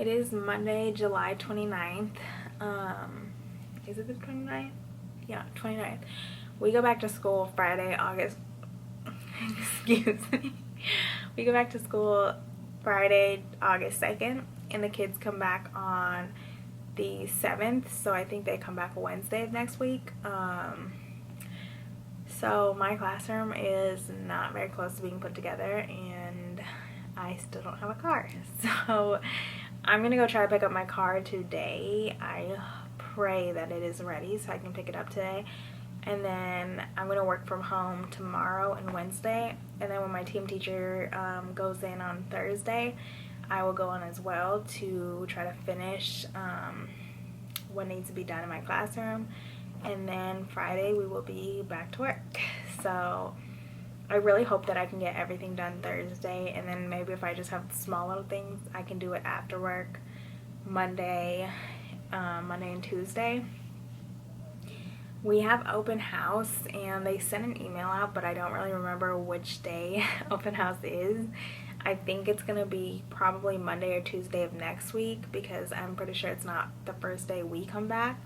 It is Monday, July 29th. Is it the 29th? Yeah, 29th. We go back to school Friday, August. Excuse me. We go back to school Friday, August 2nd, and the kids come back on the 7th, so I think they come back Wednesday of next week. So my classroom is not very close to being put together, and I still don't have a car. So I'm gonna go try to pick up my car today. I pray that it is ready so I can pick it up today. And then I'm gonna work from home tomorrow and Wednesday. And then when my team teacher goes in on Thursday, I will go on as well to try to finish what needs to be done in my classroom. And then Friday we will be back to work. So I really hope that I can get everything done Thursday, and then maybe if I just have small little things, I can do it after work Monday and Tuesday. We have open house, and they sent an email out, but I don't really remember which day open house is. I think it's gonna be probably Monday or Tuesday of next week, because I'm pretty sure it's not the first day we come back.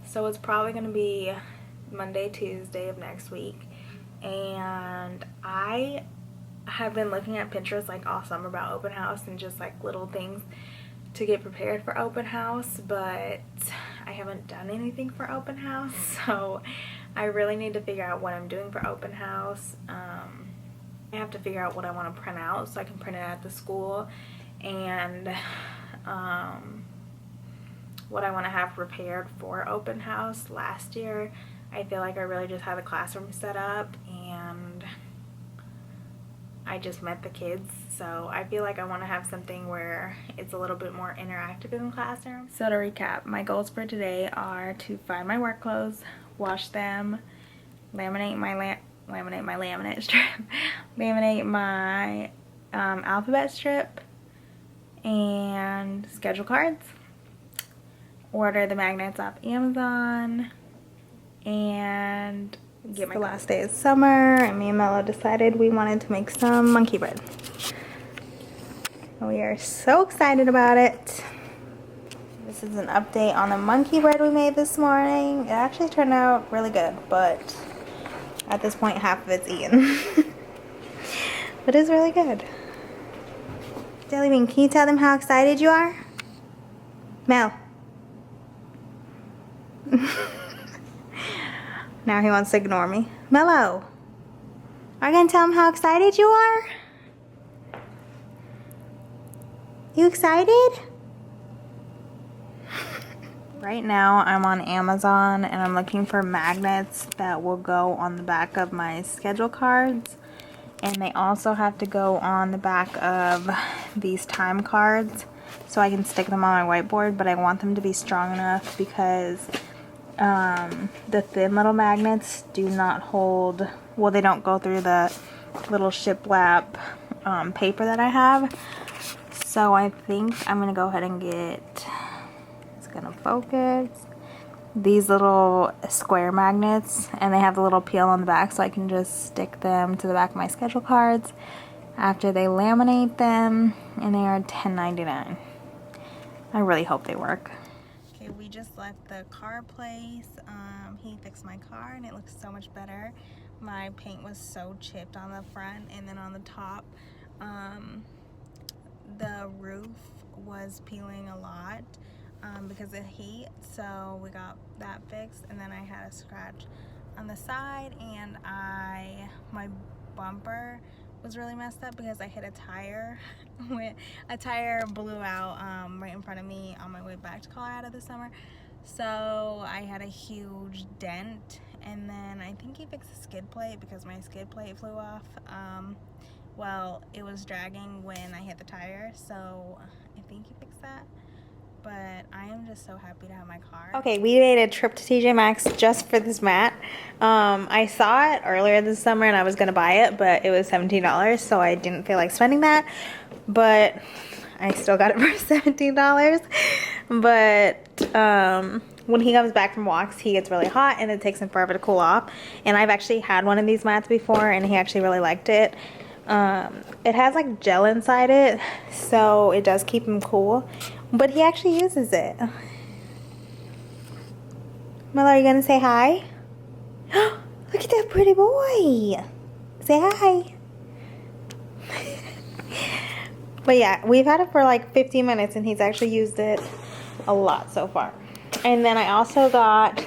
So it's probably gonna be Monday, Tuesday of next week. And I have been looking at Pinterest like all summer about open house and just like little things to get prepared for open house, but I haven't done anything for open house, so I really need to figure out what I'm doing for open house. I have to figure out what I want to print out so I can print it at the school, and what I want to have prepared for open house. Last year I feel like I really just had a classroom set up and I just met the kids, so I feel like I want to have something where it's a little bit more interactive in the classroom. So to recap, my goals for today are to find my work clothes, wash them, laminate my laminate strip, laminate my alphabet strip, and schedule cards, order the magnets off Amazon, and get the last day of summer, and me and Mello decided we wanted to make some monkey bread. We are so excited about it. This is an update on the monkey bread we made this morning. It actually turned out really good, but at this point half of it's eaten. But it's really good. Jelly Bean, can you tell them how excited you are? Mel. Now he wants to ignore me. Mello, are you gonna tell him how excited you are? You excited? Right now I'm on Amazon and I'm looking for magnets that will go on the back of my schedule cards, and they also have to go on the back of these time cards so I can stick them on my whiteboard, but I want them to be strong enough because the thin little magnets do not hold, well, they don't go through the little shiplap paper that I have. So I think I'm gonna go ahead and get, it's gonna focus, these little square magnets, and they have the little peel on the back, so I can just stick them to the back of my schedule cards after they laminate them, and they are $10.99. I really hope they work. Okay, we just left the car place. He fixed my car and it looks so much better. My paint was so chipped on the front, and then on the top the roof was peeling a lot because of heat, so we got that fixed. And then I had a scratch on the side, and my bumper was really messed up because I hit a tire. A tire blew out right in front of me on my way back to Colorado this summer, so I had a huge dent. And then I think he fixed the skid plate because my skid plate flew off. Well, it was dragging when I hit the tire, so I think he fixed that. But I am just so happy to have my car. Okay, we made a trip to TJ Maxx just for this mat. I saw it earlier this summer and I was gonna buy it, but it was $17, so I didn't feel like spending that. But I still got it for $17. But when he comes back from walks, he gets really hot and it takes him forever to cool off. And I've actually had one of these mats before and he actually really liked it. It has like gel inside it, so it does keep him cool, but he actually uses it. Mother, are you gonna say hi? Look at that pretty boy. Say hi. But yeah, we've had it for like 15 minutes and he's actually used it a lot so far. And then I also got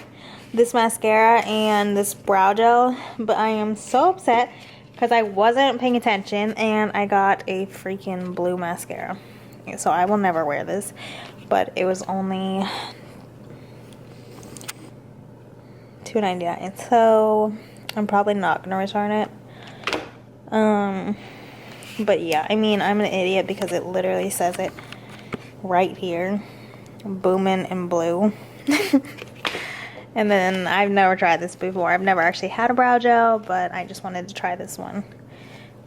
this mascara and this brow gel, but I am so upset because I wasn't paying attention and I got a freaking blue mascara. So I will never wear this, but it was only $2.99, so I'm probably not gonna return it. But yeah, I mean, I'm an idiot because it literally says it right here, Boomin' in blue. And then I've never tried this before. I've never actually had a brow gel, but I just wanted to try this one.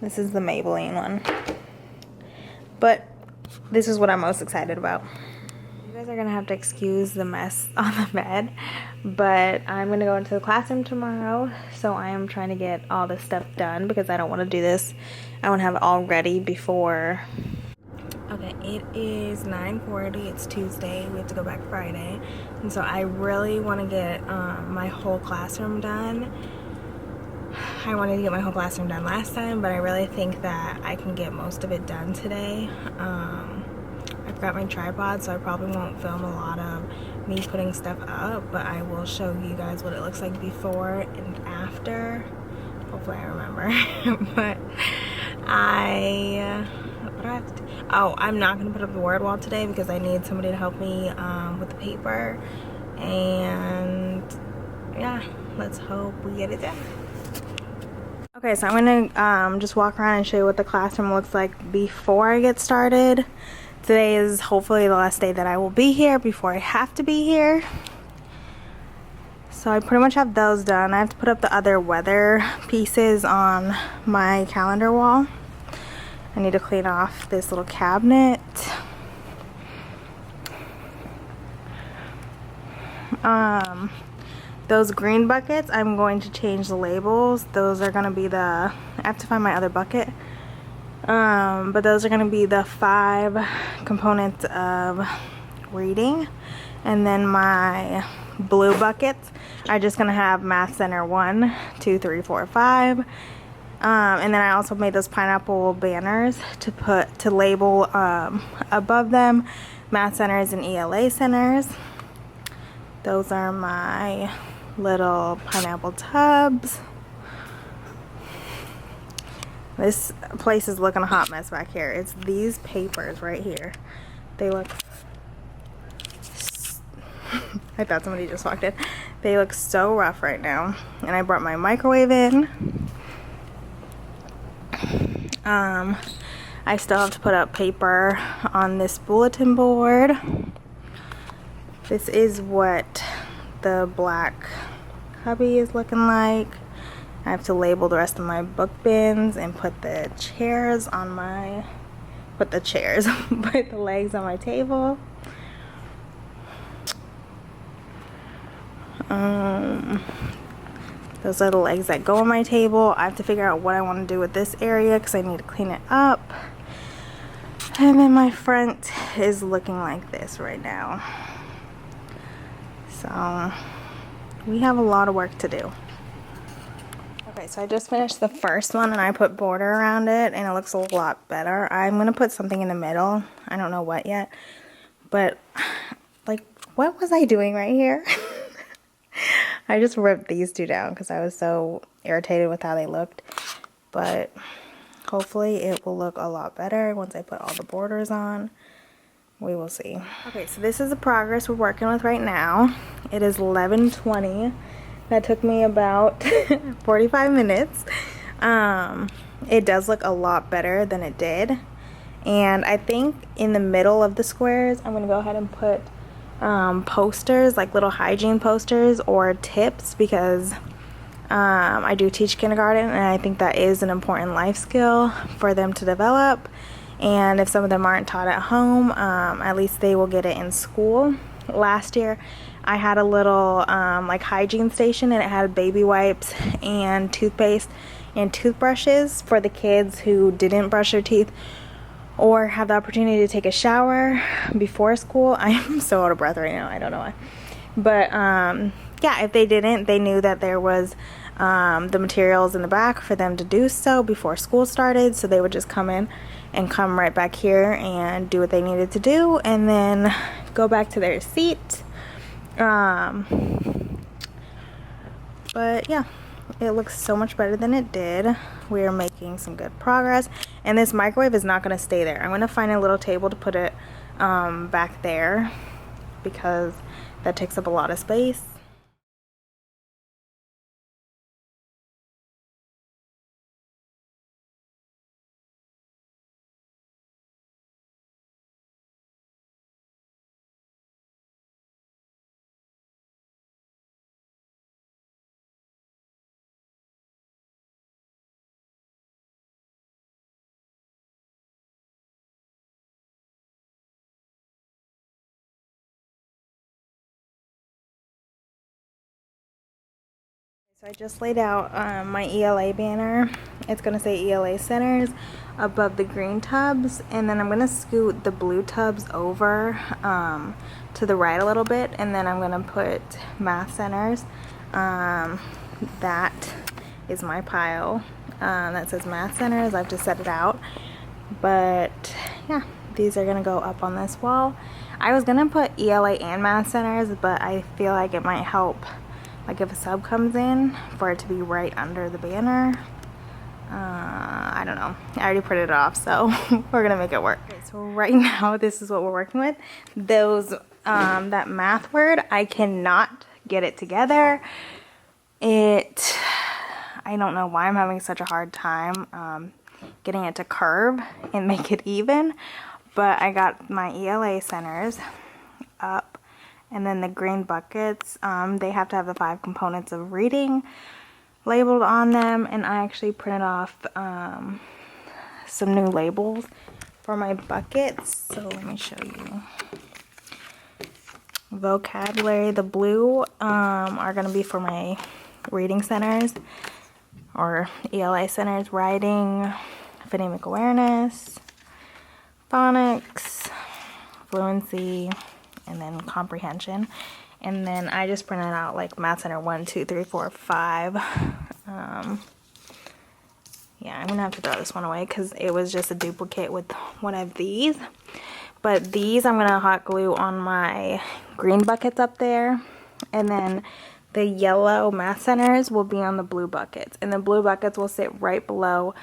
This is the Maybelline one, but this is what I'm most excited about. You guys are gonna have to excuse the mess on the bed, but I'm gonna go into the classroom tomorrow, so I am trying to get all this stuff done because I don't want to do this. I want to have it all ready before. Okay, it is 9:40. It's Tuesday. We have to go back Friday, and so I really want to get my whole classroom done. I wanted to get my whole classroom done last time, but I really think that I can get most of it done today. I forgot my tripod, so I probably won't film a lot of me putting stuff up, but I will show you guys what it looks like before and after. Hopefully I remember. But what do I have to do? Oh, I'm not going to put up the word wall today because I need somebody to help me with the paper. And yeah, let's hope we get it done. Okay, so I'm going to just walk around and show you what the classroom looks like before I get started. Today is hopefully the last day that I will be here before I have to be here. So I pretty much have those done. I have to put up the other weather pieces on my calendar wall. I need to clean off this little cabinet. Those green buckets, I'm going to change the labels. Those are going to be I have to find my other bucket. But those are going to be the 5 components of reading. And then my blue buckets are just going to have Math Center 1, 2, 3, 4, 5. And then I also made those pineapple banners to label above them Math Centers and ELA Centers. Those are my little pineapple tubs. This place is looking a hot mess back here. It's these papers right here. They look I thought somebody just walked in. They look so rough right now. And I brought my microwave in. I still have to put up paper on this bulletin board. This is what the black cubby is looking like. I have to label the rest of my book bins and put the chairs on my, put the legs on my table. Those are the legs that go on my table. I have to figure out what I want to do with this area because I need to clean it up. And then my front is looking like this right now. So we have a lot of work to do. Okay, so I just finished the first one and I put border around it and it looks a lot better. I'm going to put something in the middle. I don't know what yet. But like, what was I doing right here? I just ripped these two down because I was so irritated with how they looked. But hopefully it will look a lot better once I put all the borders on. We will see. Okay, so this is the progress we're working with right now. It is 11:20. That took me about 45 minutes. It does look a lot better than it did. And I think in the middle of the squares, I'm going to go ahead and put posters, like little hygiene posters or tips, because I do teach kindergarten and I think that is an important life skill for them to develop. And if some of them aren't taught at home, at least they will get it in school. Last year I had a little like hygiene station and it had baby wipes and toothpaste and toothbrushes for the kids who didn't brush their teeth or have the opportunity to take a shower before school. I am so out of breath right now, I don't know why. But yeah, if they didn't, they knew that there was the materials in the back for them to do so before school started, so they would just come in and come right back here and do what they needed to do and then go back to their seat. But yeah, it looks so much better than it did. We are making some good progress, and this microwave is not going to stay there. I'm going to find a little table to put it back there because that takes up a lot of space. So I just laid out my ELA banner. It's going to say ELA Centers above the green tubs, and then I'm going to scoot the blue tubs over to the right a little bit, and then I'm going to put Math Centers. That is my pile that says Math Centers. I have to set it out, but yeah, these are going to go up on this wall. I was going to put ELA and Math Centers, but I feel like it might help, like if a sub comes in, for it to be right under the banner. I don't know. I already printed it off, so we're gonna make it work. Okay, so right now, this is what we're working with. Those, that math word, I cannot get it together. I don't know why I'm having such a hard time getting it to curve and make it even, but I got my ELA centers up. And then the green buckets, they have to have the 5 components of reading labeled on them. And I actually printed off some new labels for my buckets. So let me show you. Vocabulary, the blue are going to be for my reading centers or ELA centers. Writing, phonemic awareness, phonics, fluency, and then comprehension. And then I just printed out like Math Center 1, 2, 3, 4, 5. Yeah, I'm gonna have to throw this one away because it was just a duplicate with one of these. But these I'm gonna hot glue on my green buckets up there, and then the yellow Math Centers will be on the blue buckets, and the blue buckets will sit right below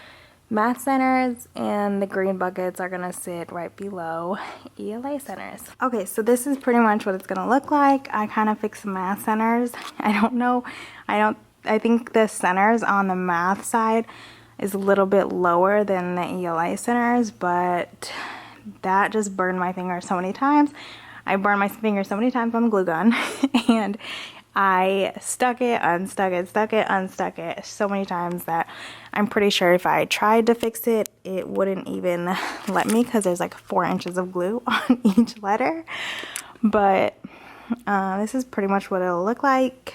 Math Centers, and the green buckets are gonna sit right below ELA Centers. Okay, so this is pretty much what it's gonna look like. I kind of fixed the Math Centers. I don't know, I think the centers on the math side is a little bit lower than the ELA centers, but that just burned my finger so many times. I burned my finger so many times on the glue gun, and I stuck it, unstuck it, stuck it, unstuck it so many times that I'm pretty sure if I tried to fix it, it wouldn't even let me because there's like 4 inches of glue on each letter. But this is pretty much what it'll look like.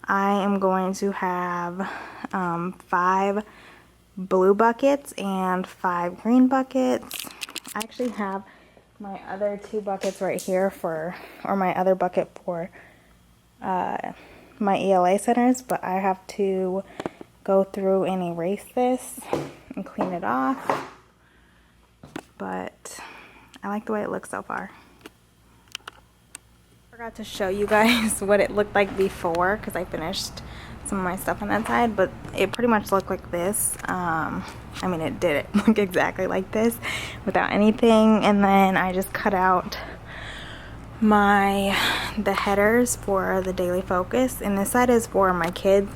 I am going to have 5 blue buckets and 5 green buckets. I actually have my other 2 buckets right here for, or my other bucket for my ELA centers, but I have to go through and erase this and clean it off. But I like the way it looks so far. Forgot to show you guys what it looked like before because I finished some of my stuff on that side, but it pretty much looked like this. I mean, it didn't look exactly like this without anything, and then I just cut out the headers for the daily focus, and this side is for my kids.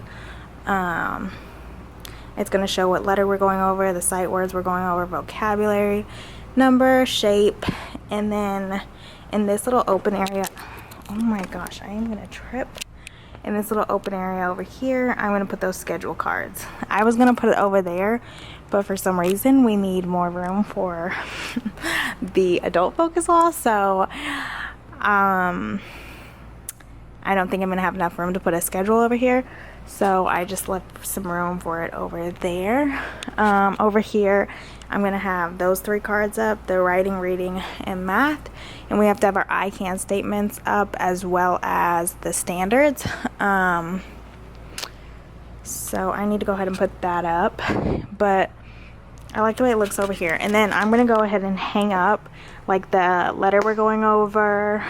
It's going to show what letter we're going over, the sight words we're going over, vocabulary, number, shape, and then in this little open area, oh my gosh, I am going to trip. In this little open area over here, I'm going to put those schedule cards. I was going to put it over there, but for some reason we need more room for the adult focus wall, so I don't think I'm going to have enough room to put a schedule over here. So I just left some room for it over there. Over here, I'm gonna have those 3 cards up, the writing, reading, and math. And we have to have our I can statements up as well as the standards. So I need to go ahead and put that up. But I like the way it looks over here. And then I'm gonna go ahead and hang up like the letter we're going over,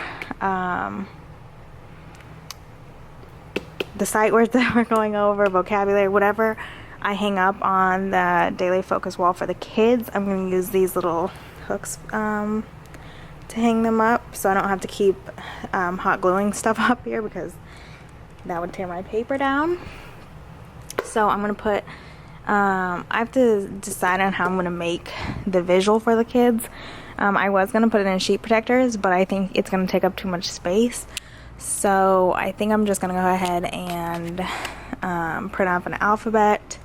the sight words that we're going over, vocabulary, whatever I hang up on the daily focus wall for the kids. I'm going to use these little hooks to hang them up, so I don't have to keep hot gluing stuff up here because that would tear my paper down. So I'm going to put, I have to decide on how I'm going to make the visual for the kids. I was going to put it in sheet protectors, but I think it's going to take up too much space. So I think I'm just going to go ahead and print off an alphabet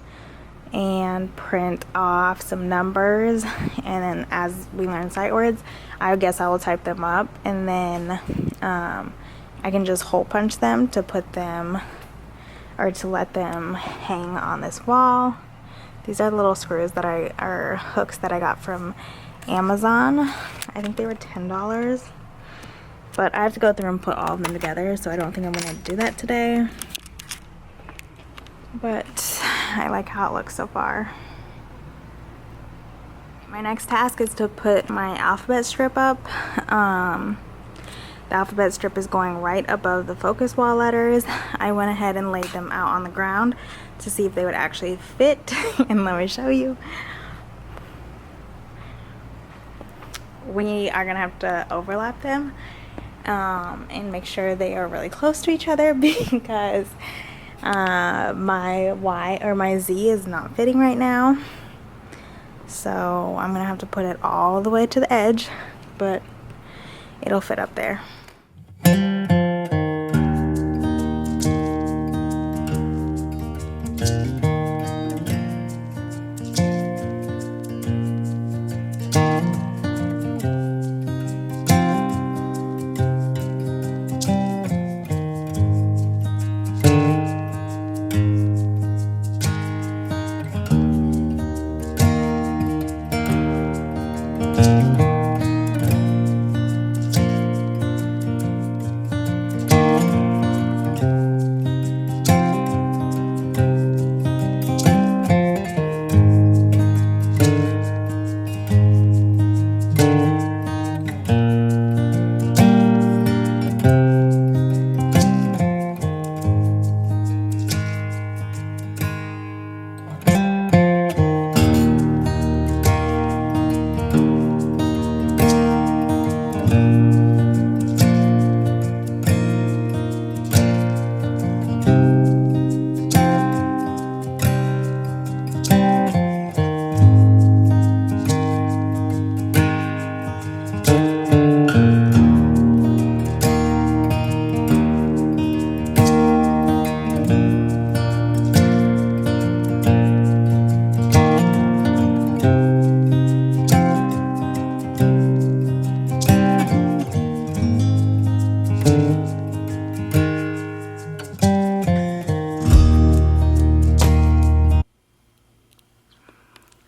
and print off some numbers, and then as we learn sight words, I guess I will type them up, and then I can just hole punch them to put them, or to let them hang on this wall. These are the little screws that are hooks that I got from Amazon. I think they were $10. But I have to go through and put all of them together, so I don't think I'm going to do that today. But I like how it looks so far. My next task is to put my alphabet strip up. The alphabet strip is going right above the focus wall letters. I went ahead and laid them out on the ground to see if they would actually fit. And let me show you. We are going to have to overlap them. And make sure they are really close to each other because my Y or my Z is not fitting right now. So I'm gonna have to put it all the way to the edge, but it'll fit up there.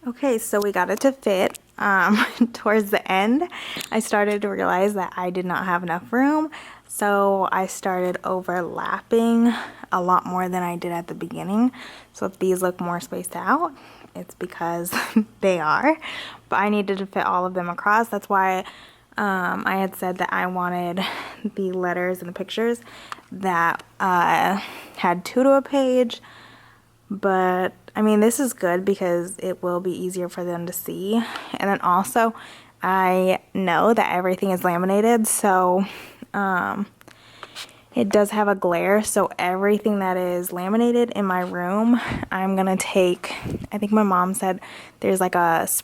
Okay, so we got it to fit. Towards the end, I started to realize that I did not have enough room, so I started overlapping a lot more than I did at the beginning. So if these look more spaced out, it's because they are, but I needed to fit all of them across. That's why I had said that I wanted the letters and the pictures that had 2 to a page. But I mean, this is good because it will be easier for them to see. And then also, I know that everything is laminated, so it does have a glare. So everything that is laminated in my room, I'm gonna take, I think my mom said there's like a